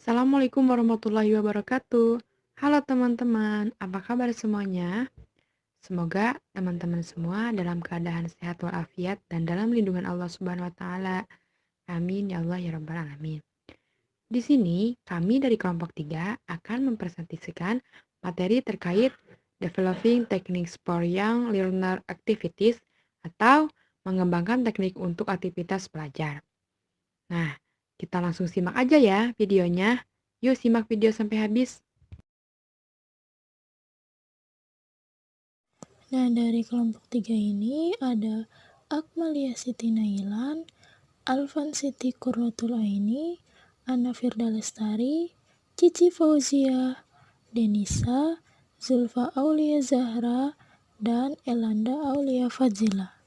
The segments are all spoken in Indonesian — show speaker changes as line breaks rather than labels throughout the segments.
Assalamualaikum warahmatullahi wabarakatuh. Halo teman-teman, apa kabar semuanya? Semoga teman-teman semua dalam keadaan sehat walafiat dan dalam lindungan Allah Subhanahu wa taala. Amin ya Allah ya rabbal alamin. Di sini kami dari kelompok 3 akan mempresentasikan materi terkait developing techniques for young learner activities atau mengembangkan teknik untuk aktivitas belajar. Nah, kita langsung simak aja ya videonya. Yuk simak video sampai habis.
Nah, dari kelompok 3 ini ada Akmalia Siti Nailan, Alvan Siti Qurratul Aini, Ana Firda Lestari, Cici Fauzia, Denisa, Zulfa Aulia Zahra, dan Elanda Aulia Fazila.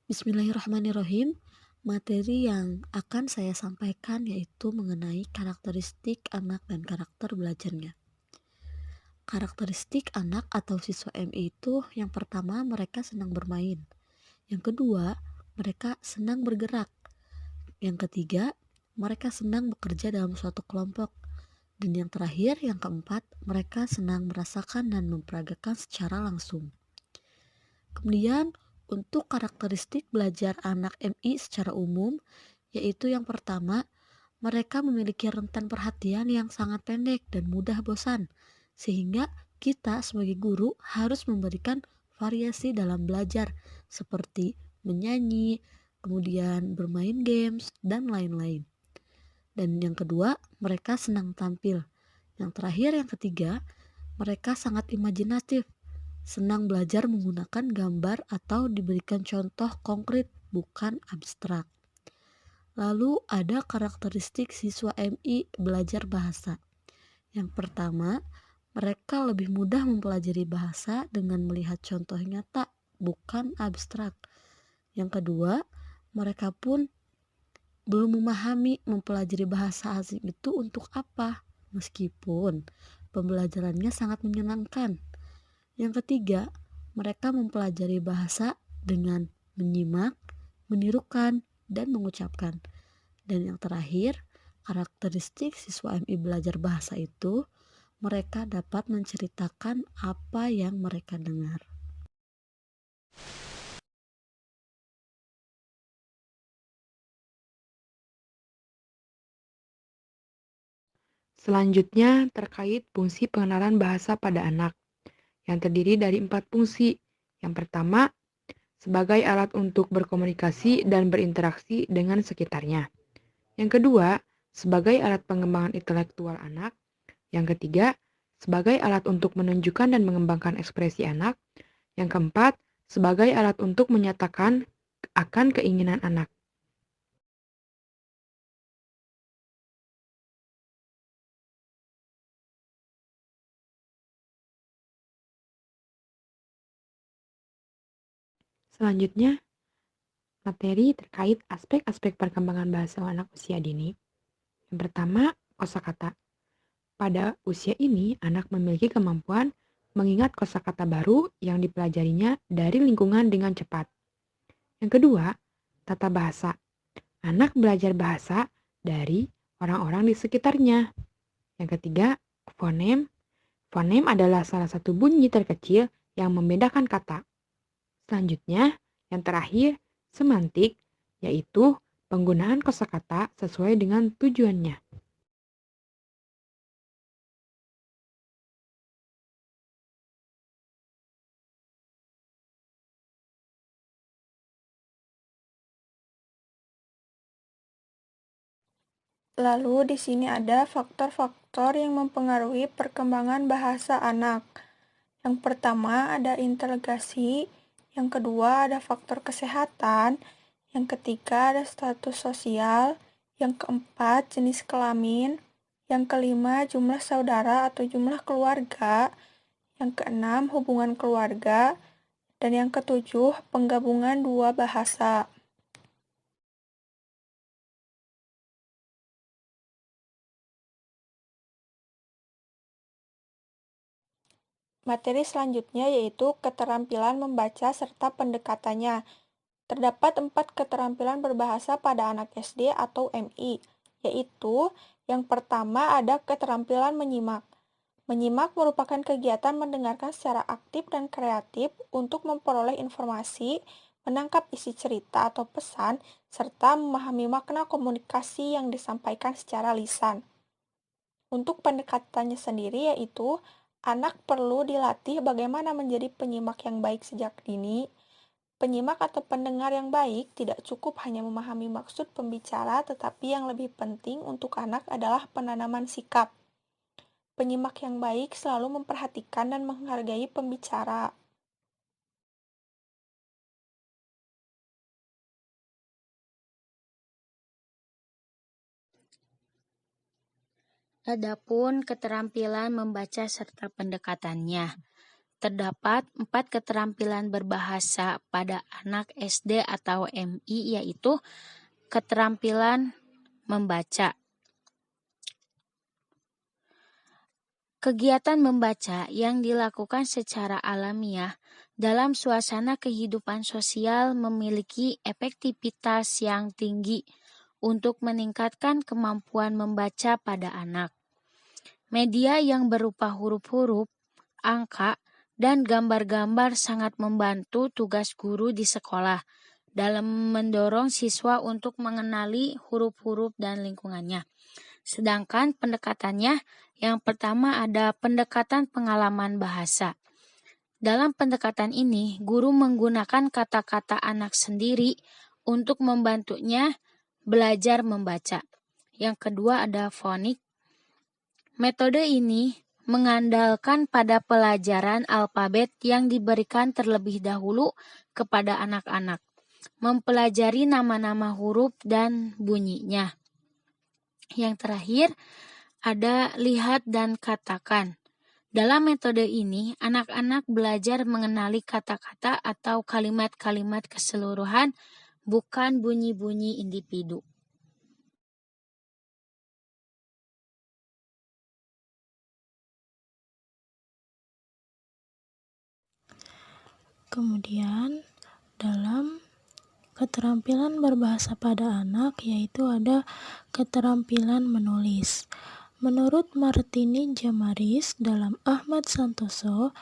Bismillahirrahmanirrahim. Materi yang akan saya sampaikan yaitu mengenai karakteristik anak dan karakter belajarnya. Karakteristik anak atau siswa MI itu yang pertama mereka senang bermain. Yang kedua, mereka senang bergerak. Yang ketiga, mereka senang bekerja dalam suatu kelompok. Dan yang terakhir, yang keempat, mereka senang merasakan dan memperagakan secara langsung. Kemudian untuk karakteristik belajar anak MI secara umum, yaitu yang pertama, mereka memiliki rentan perhatian yang sangat pendek dan mudah bosan, sehingga kita sebagai guru harus memberikan variasi dalam belajar, seperti menyanyi, kemudian bermain games, dan lain-lain. Dan yang kedua, mereka senang tampil. Yang terakhir, yang ketiga, mereka sangat imajinatif, senang belajar menggunakan gambar atau diberikan contoh konkret, bukan abstrak. Lalu ada karakteristik siswa MI belajar bahasa. Yang pertama, mereka lebih mudah mempelajari bahasa dengan melihat contoh nyata, bukan abstrak. Yang kedua, mereka pun belum memahami mempelajari bahasa asing itu untuk apa, meskipun pembelajarannya sangat menyenangkan. Yang ketiga, mereka mempelajari bahasa dengan menyimak, menirukan, dan mengucapkan. Dan yang terakhir, karakteristik siswa MI belajar bahasa itu, mereka dapat menceritakan apa yang mereka dengar.
Selanjutnya terkait fungsi pengenalan bahasa pada anak yang terdiri dari 4 fungsi. Yang pertama, sebagai alat untuk berkomunikasi dan berinteraksi dengan sekitarnya. Yang kedua, sebagai alat pengembangan intelektual anak. Yang ketiga, sebagai alat untuk menunjukkan dan mengembangkan ekspresi anak. Yang keempat, sebagai alat untuk menyatakan akan keinginan anak. Selanjutnya, materi terkait aspek-aspek perkembangan bahasa anak usia dini. Yang pertama, kosakata. Pada usia ini, anak memiliki kemampuan mengingat kosakata baru yang dipelajarinya dari lingkungan dengan cepat. Yang kedua, tata bahasa. Anak belajar bahasa dari orang-orang di sekitarnya. Yang ketiga, fonem. Fonem adalah salah satu bunyi terkecil yang membedakan kata. Selanjutnya, yang terakhir, semantik, yaitu penggunaan kosakata sesuai dengan tujuannya.
Lalu di sini ada faktor-faktor yang mempengaruhi perkembangan bahasa anak. Yang pertama ada integrasi, yang kedua ada faktor kesehatan, yang ketiga ada status sosial, yang keempat jenis kelamin, yang kelima jumlah saudara atau jumlah keluarga, yang keenam hubungan keluarga, dan yang ketujuh penggabungan dua bahasa. Materi selanjutnya yaitu keterampilan membaca serta pendekatannya. Terdapat 4 keterampilan berbahasa pada anak SD atau MI, yaitu yang pertama ada keterampilan menyimak. Menyimak merupakan kegiatan mendengarkan secara aktif dan kreatif untuk memperoleh informasi, menangkap isi cerita atau pesan, serta memahami makna komunikasi yang disampaikan secara lisan. Untuk pendekatannya sendiri yaitu, anak perlu dilatih bagaimana menjadi penyimak yang baik sejak dini. Penyimak atau pendengar yang baik tidak cukup hanya memahami maksud pembicara, tetapi yang lebih penting untuk anak adalah penanaman sikap. Penyimak yang baik selalu memperhatikan dan menghargai pembicara.
Adapun keterampilan membaca serta pendekatannya, terdapat 4 keterampilan berbahasa pada anak SD atau MI, yaitu keterampilan membaca. Kegiatan membaca yang dilakukan secara alamiah dalam suasana kehidupan sosial memiliki efektivitas yang tinggi untuk meningkatkan kemampuan membaca pada anak. Media yang berupa huruf-huruf, angka, dan gambar-gambar sangat membantu tugas guru di sekolah dalam mendorong siswa untuk mengenali huruf-huruf dan lingkungannya. Sedangkan pendekatannya, yang pertama ada pendekatan pengalaman bahasa. Dalam pendekatan ini, guru menggunakan kata-kata anak sendiri untuk membantunya belajar membaca. Yang kedua ada fonik. Metode ini mengandalkan pada pelajaran alfabet yang diberikan terlebih dahulu kepada anak-anak, mempelajari nama-nama huruf dan bunyinya. Yang terakhir ada lihat dan katakan. Dalam metode ini, anak-anak belajar mengenali kata-kata atau kalimat-kalimat keseluruhan, bukan bunyi-bunyi individu.
Kemudian dalam keterampilan berbahasa pada anak yaitu ada keterampilan menulis. Menurut Martini Jamaris dalam Ahmad Santoso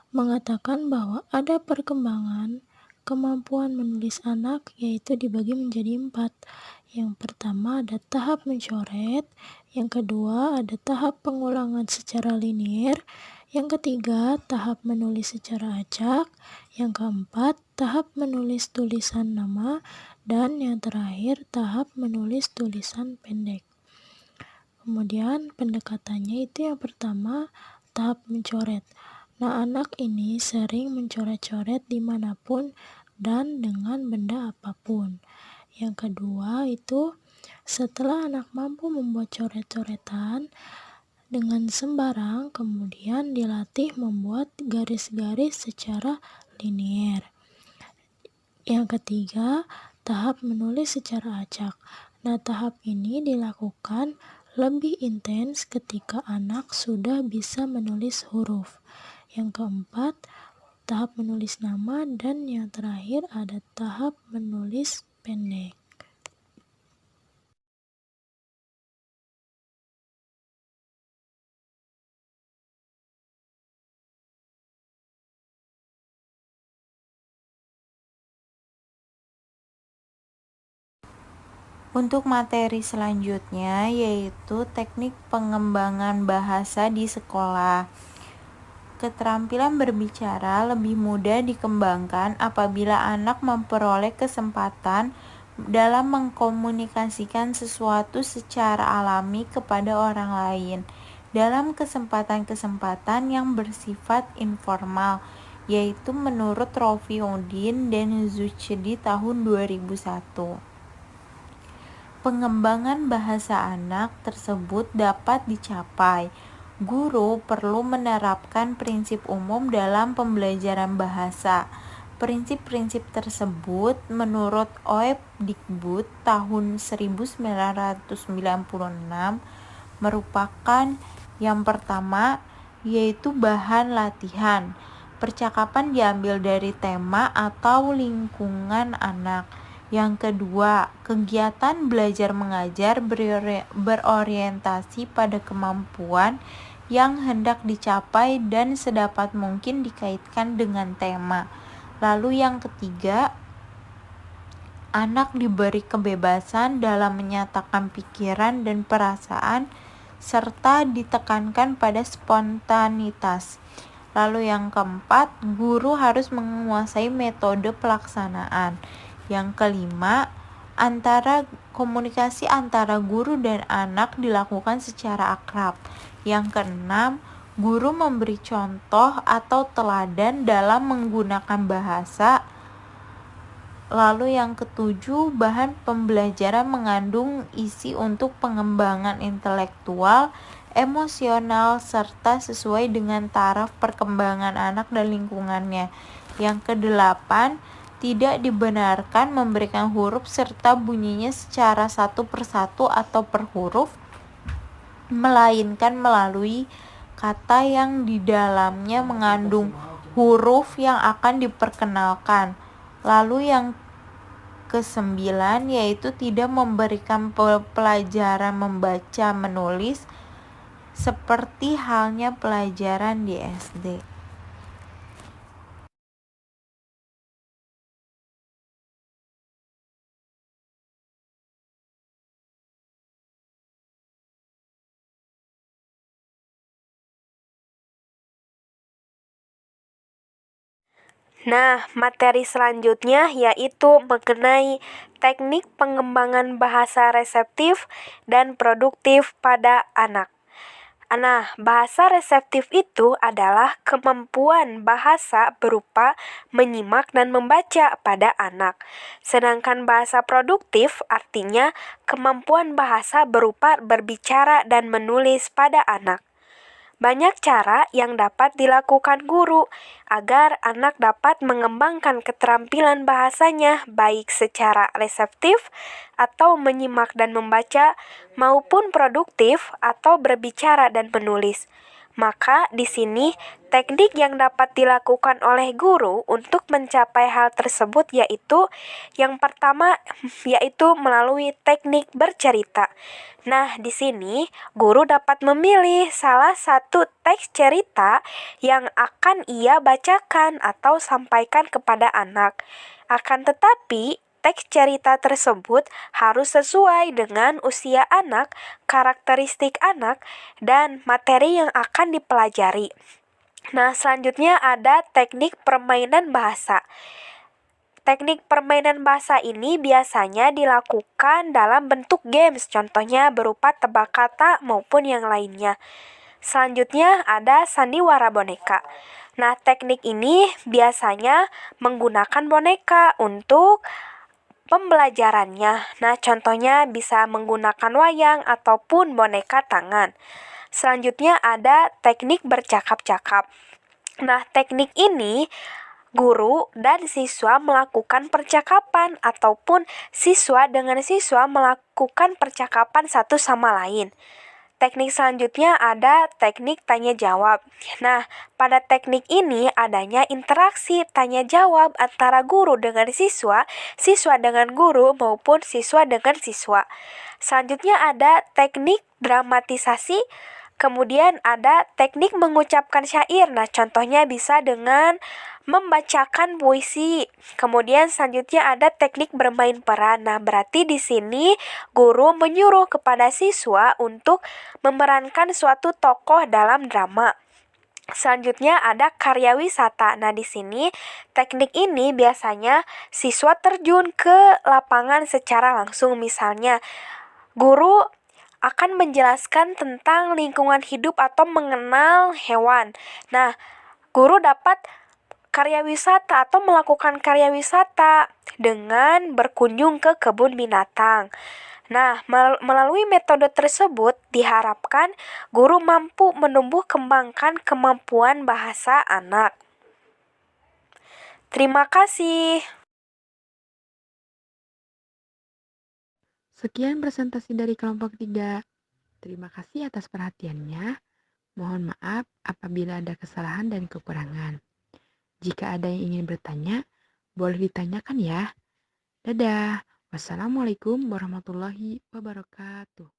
mengatakan bahwa ada perkembangan kemampuan menulis anak yaitu dibagi menjadi 4. Yang pertama ada tahap mencoret, yang kedua ada tahap pengulangan secara linier, yang ketiga, tahap menulis secara acak. Yang keempat, tahap menulis tulisan nama. Dan yang terakhir, tahap menulis tulisan pendek. Kemudian pendekatannya itu yang pertama, tahap mencoret. Nah, anak ini sering mencoret-coret dimanapun dan dengan benda apapun. Yang kedua itu, setelah anak mampu membuat coret-coretan, dengan sembarang, kemudian dilatih membuat garis-garis secara linier. Yang ketiga, tahap menulis secara acak. Nah, tahap ini dilakukan lebih intens ketika anak sudah bisa menulis huruf. Yang keempat, tahap menulis nama, dan yang terakhir ada tahap menulis pendek.
Untuk materi selanjutnya yaitu teknik pengembangan bahasa di sekolah. Keterampilan berbicara lebih mudah dikembangkan apabila anak memperoleh kesempatan dalam mengkomunikasikan sesuatu secara alami kepada orang lain dalam kesempatan-kesempatan yang bersifat informal, yaitu menurut Rofi Udin dan Zucchedi tahun 2001. Pengembangan bahasa anak tersebut dapat dicapai. Guru perlu menerapkan prinsip umum dalam pembelajaran bahasa. Prinsip-prinsip tersebut menurut Oepdikbud tahun 1996 merupakan yang pertama, yaitu bahan latihan. Percakapan diambil dari tema atau lingkungan anak. Yang kedua, kegiatan belajar mengajar berorientasi pada kemampuan yang hendak dicapai dan sedapat mungkin dikaitkan dengan tema. Lalu yang ketiga, anak diberi kebebasan dalam menyatakan pikiran dan perasaan serta ditekankan pada spontanitas. Lalu yang keempat, guru harus menguasai metode pelaksanaan. Yang kelima, komunikasi antara guru dan anak dilakukan secara akrab. Yang keenam, guru memberi contoh atau teladan dalam menggunakan bahasa. Lalu yang ketujuh, bahan pembelajaran mengandung isi untuk pengembangan intelektual, emosional, serta sesuai dengan taraf perkembangan anak dan lingkungannya. Yang kedelapan, tidak dibenarkan memberikan huruf serta bunyinya secara satu persatu atau per huruf, melainkan melalui kata yang di dalamnya mengandung huruf yang akan diperkenalkan. Lalu yang kesembilan, yaitu tidak memberikan pelajaran membaca menulis seperti halnya pelajaran di SD.
Nah, materi selanjutnya yaitu mengenai teknik pengembangan bahasa reseptif dan produktif pada anak. Nah, bahasa reseptif itu adalah kemampuan bahasa berupa menyimak dan membaca pada anak. Sedangkan bahasa produktif artinya kemampuan bahasa berupa berbicara dan menulis pada anak. Banyak cara yang dapat dilakukan guru agar anak dapat mengembangkan keterampilan bahasanya baik secara reseptif atau menyimak dan membaca maupun produktif atau berbicara dan menulis. Maka di sini teknik yang dapat dilakukan oleh guru untuk mencapai hal tersebut yaitu yang pertama yaitu melalui teknik bercerita. Nah, di sini guru dapat memilih salah satu teks cerita yang akan ia bacakan atau sampaikan kepada anak. Akan tetapi, teks cerita tersebut harus sesuai dengan usia anak, karakteristik anak, dan materi yang akan dipelajari. Nah, selanjutnya ada teknik permainan bahasa. Teknik permainan bahasa ini biasanya dilakukan dalam bentuk games, contohnya berupa tebak kata maupun yang lainnya. Selanjutnya ada sandiwara boneka. Nah, teknik ini biasanya menggunakan boneka untuk pembelajarannya. Nah, contohnya bisa menggunakan wayang ataupun boneka tangan. Selanjutnya ada teknik bercakap-cakap. Nah, teknik ini guru dan siswa melakukan percakapan ataupun siswa dengan siswa melakukan percakapan satu sama lain. Teknik selanjutnya ada teknik tanya jawab. Nah, pada teknik ini adanya interaksi tanya jawab antara guru dengan siswa, siswa dengan guru maupun siswa dengan siswa. Selanjutnya ada teknik dramatisasi. Kemudian ada teknik mengucapkan syair. Nah, contohnya bisa dengan membacakan puisi. Kemudian selanjutnya ada teknik bermain peran. Nah, berarti di sini guru menyuruh kepada siswa untuk memerankan suatu tokoh dalam drama. Selanjutnya ada karya wisata. Nah, di sini teknik ini biasanya siswa terjun ke lapangan secara langsung. Misalnya, guru akan menjelaskan tentang lingkungan hidup atau mengenal hewan. Nah, guru dapat karya wisata atau melakukan karya wisata dengan berkunjung ke kebun binatang. Nah, melalui metode tersebut diharapkan guru mampu menumbuh kembangkan kemampuan bahasa anak. Terima kasih.
Sekian presentasi dari kelompok 3. Terima kasih atas perhatiannya. Mohon maaf apabila ada kesalahan dan kekurangan. Jika ada yang ingin bertanya, boleh ditanyakan ya. Dadah. Wassalamualaikum warahmatullahi wabarakatuh.